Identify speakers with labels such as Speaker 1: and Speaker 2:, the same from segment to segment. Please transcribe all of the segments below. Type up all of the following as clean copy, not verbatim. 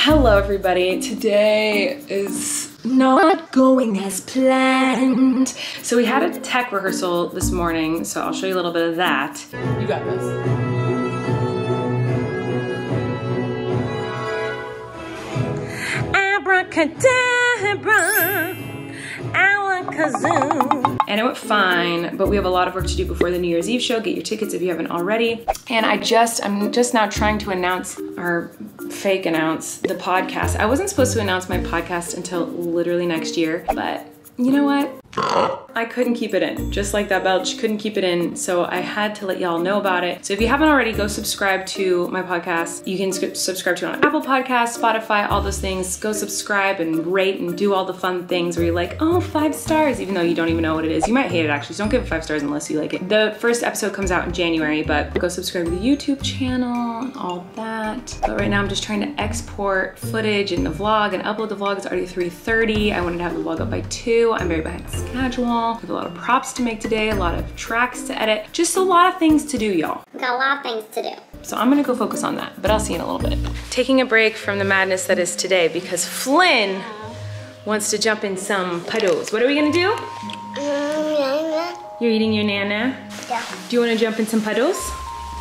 Speaker 1: Hello everybody. Today is not going as planned. So we had a tech rehearsal this morning, so I'll show you a little bit of that. You got this. Abracadabra, alakazoo. And it went fine, but we have a lot of work to do before the New Year's Eve show. Get your tickets if you haven't already. And I'm just now trying to announce, or fake announce, the podcast. I wasn't supposed to announce my podcast until literally next year, but you know what? I couldn't keep it in. Just like that belch, couldn't keep it in. So I had to let y'all know about it. So if you haven't already, go subscribe to my podcast. You can subscribe to it on Apple Podcasts, Spotify, all those things. Go subscribe and rate and do all the fun things where you're like, oh, 5 stars, even though you don't even know what it is. You might hate it actually, so don't give it 5 stars unless you like it. The first episode comes out in January, but go subscribe to the YouTube channel, all that. But right now I'm just trying to export footage in the vlog and upload the vlog. It's already 3:30. I wanted to have the vlog up by 2. I'm very behind schedule. I have a lot of props to make today, a lot of tracks to edit, just a lot of things to do, y'all.
Speaker 2: We got a lot of things to do.
Speaker 1: So I'm gonna go focus on that, but I'll see you in a little bit. Taking a break from the madness that is today because Flynn wants to jump in some puddles. What are we gonna do? You're eating your nana?
Speaker 2: Yeah.
Speaker 1: Do you wanna jump in some puddles?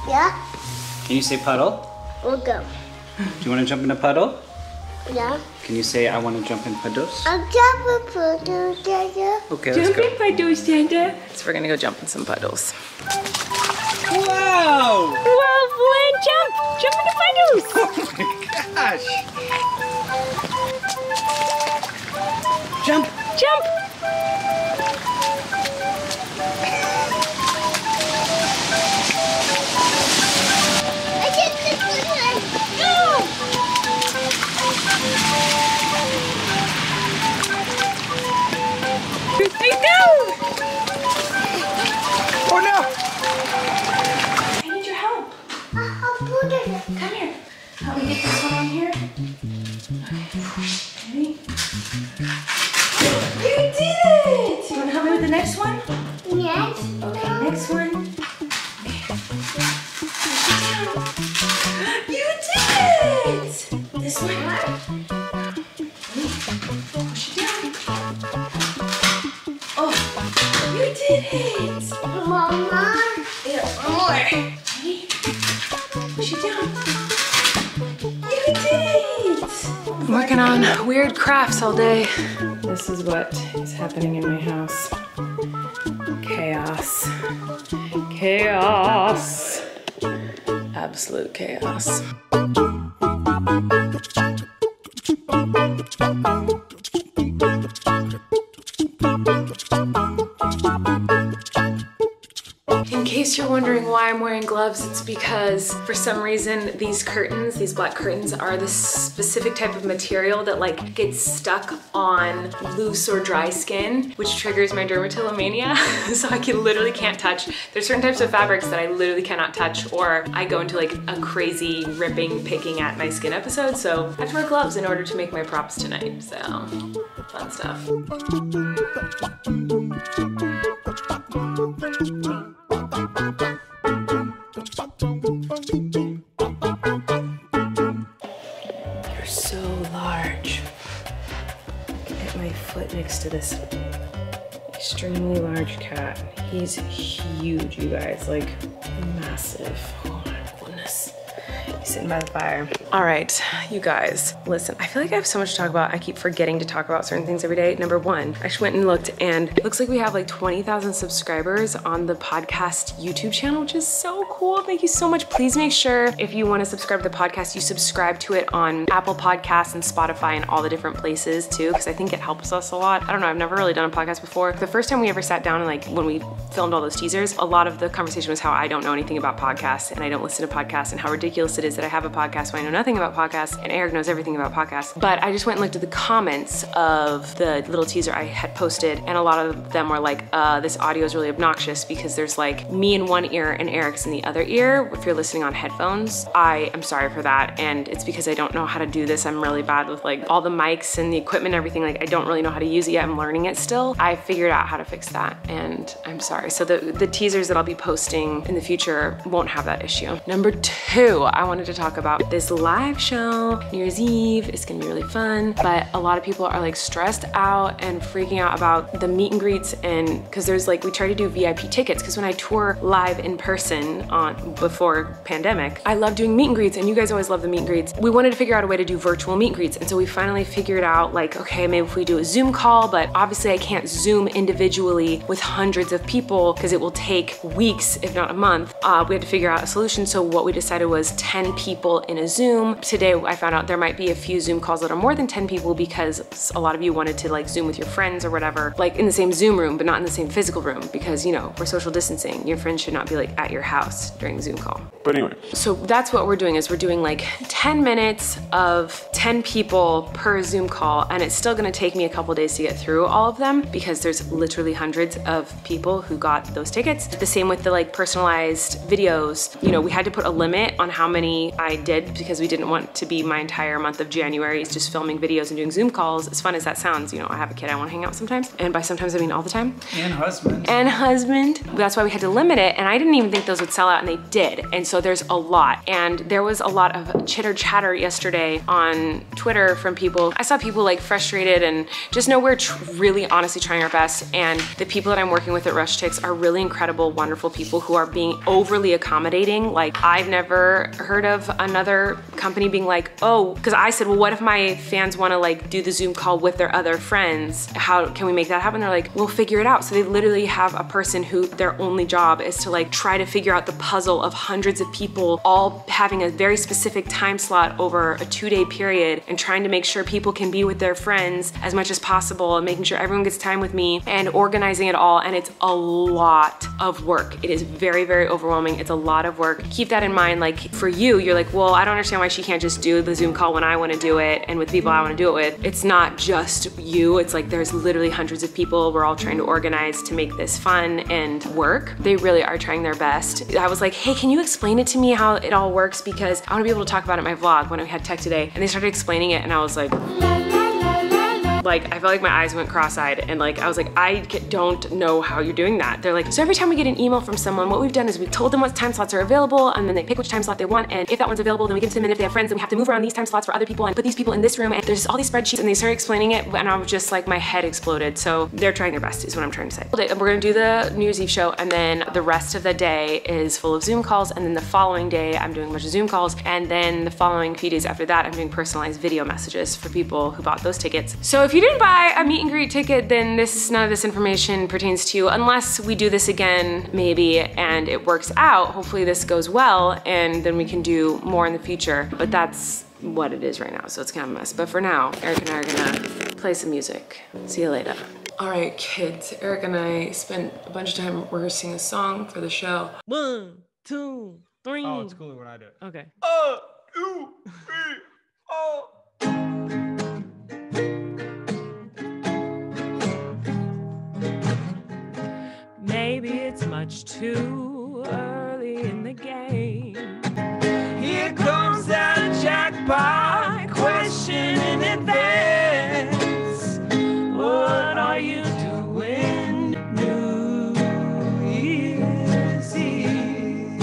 Speaker 2: Yeah.
Speaker 3: Can you say puddle?
Speaker 2: We'll go.
Speaker 3: Do you want to jump in a puddle?
Speaker 2: Yeah.
Speaker 3: Can you say I want to jump in puddles?
Speaker 2: I'll jump in puddles, Dada.
Speaker 3: Okay, let's go.
Speaker 1: Jump in puddles, Dada. So we're gonna go jump in some puddles.
Speaker 3: Wow!
Speaker 1: Whoa, Flynn, jump! Jump in the puddles!
Speaker 3: Oh my gosh! Jump!
Speaker 1: Jump!
Speaker 2: I did this one. Go!
Speaker 1: I know!
Speaker 3: Oh no!
Speaker 1: I need your help.
Speaker 2: I'll put it.
Speaker 1: Come here. Help me get this one on here. Ready? You did it! You wanna help me with the next one?
Speaker 2: Yes.
Speaker 1: Okay, next one. You did it! This one. Push it down. Oh, you did it!
Speaker 2: Mama.
Speaker 1: Here, one more. Ready? Push it down. You did it! I'm working on weird crafts all day. This is what is happening in my house. Chaos. Chaos. Absolute chaos. In case you're wondering why I'm wearing gloves, it's because for some reason these curtains, these black curtains, are this specific type of material that like gets stuck on loose or dry skin, which triggers my dermatillomania. So I literally can't touch. There's certain types of fabrics that I literally cannot touch, or I go into like a crazy ripping, picking at my skin episode. So I have to wear gloves in order to make my props tonight. So fun stuff. You're so large. Look at my foot next to this extremely large cat. He's huge, you guys, like massive. Oh my goodness. He's sitting by the fire. All right, you guys, listen, I feel like I have so much to talk about. I keep forgetting to talk about certain things every day. Number one, I just went and looked and it looks like we have like 20,000 subscribers on the podcast YouTube channel, which is so cool. Thank you so much. Please make sure if you want to subscribe to the podcast, you subscribe to it on Apple Podcasts and Spotify and all the different places too, because I think it helps us a lot. I don't know, I've never really done a podcast before. The first time we ever sat down and like when we filmed all those teasers, a lot of the conversation was how I don't know anything about podcasts and I don't listen to podcasts and how ridiculous it is that I have a podcast when I know nothing about podcasts and Eric knows everything about podcasts. But I just went and looked at the comments of the little teaser I had posted, and a lot of them were like, this audio is really obnoxious because there's like me in one ear and Eric's in the other ear if you're listening on headphones. I am sorry for that, and it's because I don't know how to do this. I'm really bad with like all the mics and the equipment and everything. Like I don't really know how to use it yet. I'm learning it still. I figured out how to fix that, and I'm sorry. So the teasers that I'll be posting in the future won't have that issue. Number two, I want wanted to talk about this live show, New Year's Eve. It's gonna be really fun, but a lot of people are like stressed out and freaking out about the meet and greets, and because there's like, we try to do VIP tickets, because when I tour live in person before pandemic, I love doing meet and greets, and you guys always love the meet and greets. We wanted to figure out a way to do virtual meet and greets, and so we finally figured out like, okay, maybe if we do a Zoom call, but obviously I can't Zoom individually with hundreds of people because it will take weeks, if not a month. We had to figure out a solution, so what we decided was 10 people in a Zoom. Today I found out there might be a few Zoom calls that are more than 10 people because a lot of you wanted to like Zoom with your friends or whatever, like in the same Zoom room, but not in the same physical room, because you know, we're social distancing. Your friends should not be like at your house during the Zoom call.
Speaker 4: But anyway.
Speaker 1: So that's what we're doing, is we're doing like 10 minutes of 10 people per Zoom call, and it's still gonna take me a couple days to get through all of them because there's literally hundreds of people who got those tickets. The same with the like personalized videos. You know, we had to put a limit on how many I did because we didn't want to be my entire month of January just filming videos and doing Zoom calls. As fun as that sounds, you know, I have a kid, I wanna hang out sometimes. And by sometimes I mean all the time.
Speaker 3: And husband.
Speaker 1: And husband. That's why we had to limit it, and I didn't even think those would sell out, and they did. And so there's a lot. And there was a lot of chitter chatter yesterday on Twitter from people. I saw people like frustrated, and just know we're really honestly trying our best. And the people that I'm working with at Rush Ticks are really incredible, wonderful people who are being overly accommodating. Like, I've never heard of another company being like, oh, because I said, well, what if my fans want to like do the Zoom call with their other friends? How can we make that happen? They're like, we'll figure it out. So they literally have a person who their only job is to like try to figure out the puzzle of hundreds of people all having a very specific time slot over a 2-day period, and trying to make sure people can be with their friends as much as possible, and making sure everyone gets time with me, and organizing it all. And it's a lot of work. It is very, very overwhelming. It's a lot of work. Keep that in mind. Like for you, you're like, well, I don't understand why she can't just do the Zoom call when I want to do it and with the people I want to do it with. It's not just you. It's like there's literally hundreds of people. We're all trying to organize to make this fun and work. They really are trying their best. I was like, hey, can you explain it to me how it all works? Because I want to be able to talk about it in my vlog when we had tech today. And they started explaining it, and I was like, I felt like my eyes went cross-eyed, and like I was like, I don't know how you're doing that. They're like, so every time we get an email from someone, what we've done is we've told them what time slots are available, and then they pick which time slot they want, and if that one's available, then we give it to them, and if they have friends, then we have to move around these time slots for other people and put these people in this room, and there's all these spreadsheets, and they started explaining it, and I was just like, my head exploded. So they're trying their best is what I'm trying to say. We're gonna do the New Year's Eve show, and then the rest of the day is full of Zoom calls, and then the following day I'm doing a bunch of Zoom calls, and then the following few days after that I'm doing personalized video messages for people who bought those tickets. So if you didn't buy a meet and greet ticket, then none of this information pertains to you, unless we do this again maybe and it works out. Hopefully this goes well, and then we can do more in the future, but that's what it is right now, so it's kind of a mess. But for now, Eric and I are gonna play some music. See you later. All right, kids, Eric and I spent a bunch of time rehearsing a song for the show. 1, 2, 3.
Speaker 5: Oh, it's cooler when I do it.
Speaker 1: Okay.
Speaker 5: 2, 3, 4.
Speaker 1: Maybe it's much too early in the game.
Speaker 5: Here comes that jackpot question in advance. What are you doing New Year's Eve?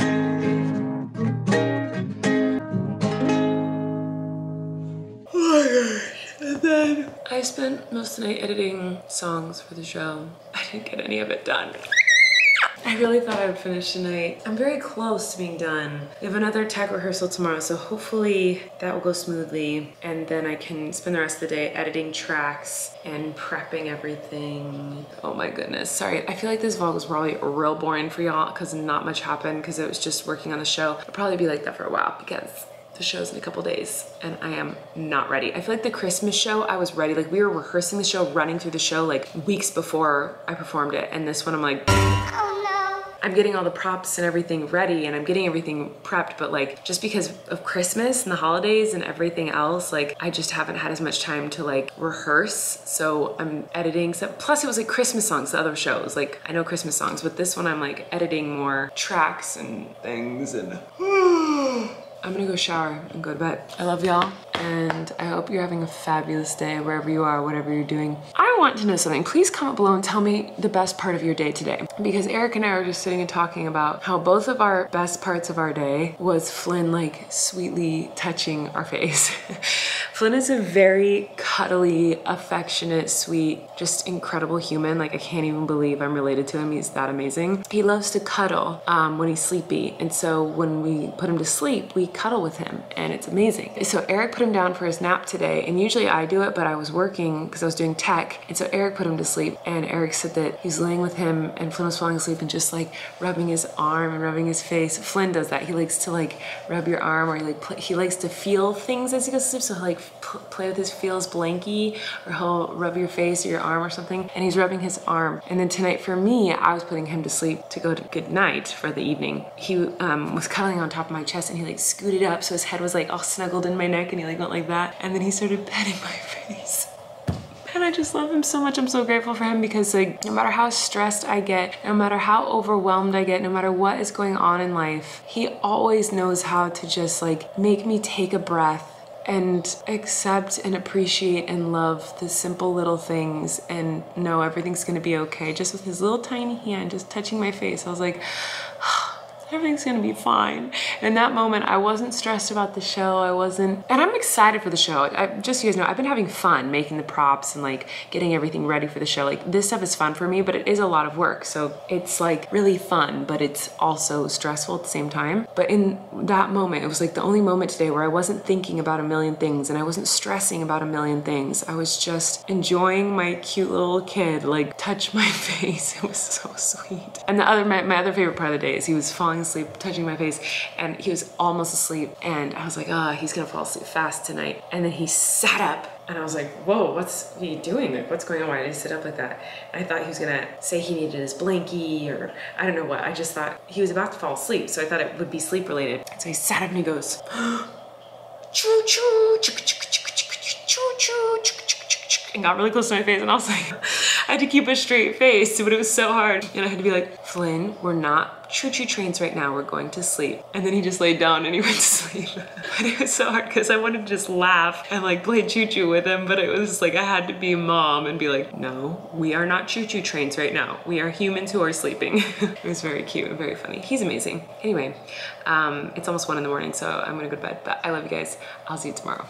Speaker 1: Oh my gosh. And then I spent most of the night editing songs for the show. I didn't get any of it done. I really thought I would finish tonight. I'm very close to being done. We have another tech rehearsal tomorrow, so hopefully that will go smoothly, and then I can spend the rest of the day editing tracks and prepping everything. Oh my goodness, sorry. I feel like this vlog was probably real boring for y'all because not much happened because it was just working on the show. It'll probably be like that for a while because the show's in a couple days and I am not ready. I feel like the Christmas show, I was ready. Like we were rehearsing the show, running through the show like weeks before I performed it. And this one I'm like,
Speaker 2: Oh no.
Speaker 1: I'm getting all the props and everything ready and I'm getting everything prepped, but like just because of Christmas and the holidays and everything else, like I just haven't had as much time to like rehearse. So I'm editing some, plus it was like Christmas songs, the other shows. Like I know Christmas songs, but this one I'm like editing more tracks and things and I'm gonna go shower and go to bed. I love y'all, and I hope you're having a fabulous day wherever you are, whatever you're doing. I want to know something. Please comment below and tell me the best part of your day today. Because Eric and I were just sitting and talking about how both of our best parts of our day was Flynn like sweetly touching our face. Flynn is a very cuddly, affectionate, sweet, just incredible human. Like I can't even believe I'm related to him. He's that amazing. He loves to cuddle when he's sleepy. And so when we put him to sleep, we cuddle with him and it's amazing. So Eric put him down for his nap today, and usually I do it, but I was working because I was doing tech. And so Eric put him to sleep, and Eric said that he's laying with him and Flynn was falling asleep and just like rubbing his arm and rubbing his face. Flynn does that. He likes to like rub your arm, or he likes to feel things as he goes to sleep. So he'll like play with his feels blankie, or he'll rub your face or your arm or something, and he's rubbing his arm. And then tonight for me, I was putting him to sleep to go to good night for the evening. He was cuddling on top of my chest, and he like scooted up so his head was like all snuggled in my neck, and he like went like that, and then he started petting my face. And I just love him so much. I'm so grateful for him, because like no matter how stressed I get, no matter how overwhelmed I get, no matter what is going on in life, he always knows how to just like make me take a breath and accept and appreciate and love the simple little things and know everything's gonna be okay. Just with his little tiny hand just touching my face, I was like, everything's gonna be fine. And in that moment, I wasn't stressed about the show. And I'm excited for the show. Just so you guys know, I've been having fun making the props and like getting everything ready for the show. Like this stuff is fun for me, but it is a lot of work. So it's like really fun, but it's also stressful at the same time. But in that moment, it was like the only moment today where I wasn't thinking about a million things and I wasn't stressing about a million things. I was just enjoying my cute little kid like touch my face. It was so sweet. And my other favorite part of the day is he was falling asleep, touching my face, and he was almost asleep, and I was like, oh, he's gonna fall asleep fast tonight. And then he sat up, and I was like, whoa, what's he doing? Like, what's going on? Why did he sit up like that? And I thought he was gonna say he needed his blankie, or I don't know what. I just thought he was about to fall asleep, so I thought it would be sleep related. So he sat up and he goes, choo choo, choo choo choo choo choo, and got really close to my face, and I was like, I had to keep a straight face, but it was so hard. And I had to be like, Flynn, we're not choo-choo trains right now, we're going to sleep. And then he just laid down and he went to sleep. But it was so hard because I wanted to just laugh and like play choo-choo with him, but it was just like I had to be mom and be like, no, we are not choo-choo trains right now. We are humans who are sleeping. It was very cute and very funny. He's amazing. Anyway, it's almost 1 in the morning, so I'm gonna go to bed, but I love you guys. I'll see you tomorrow.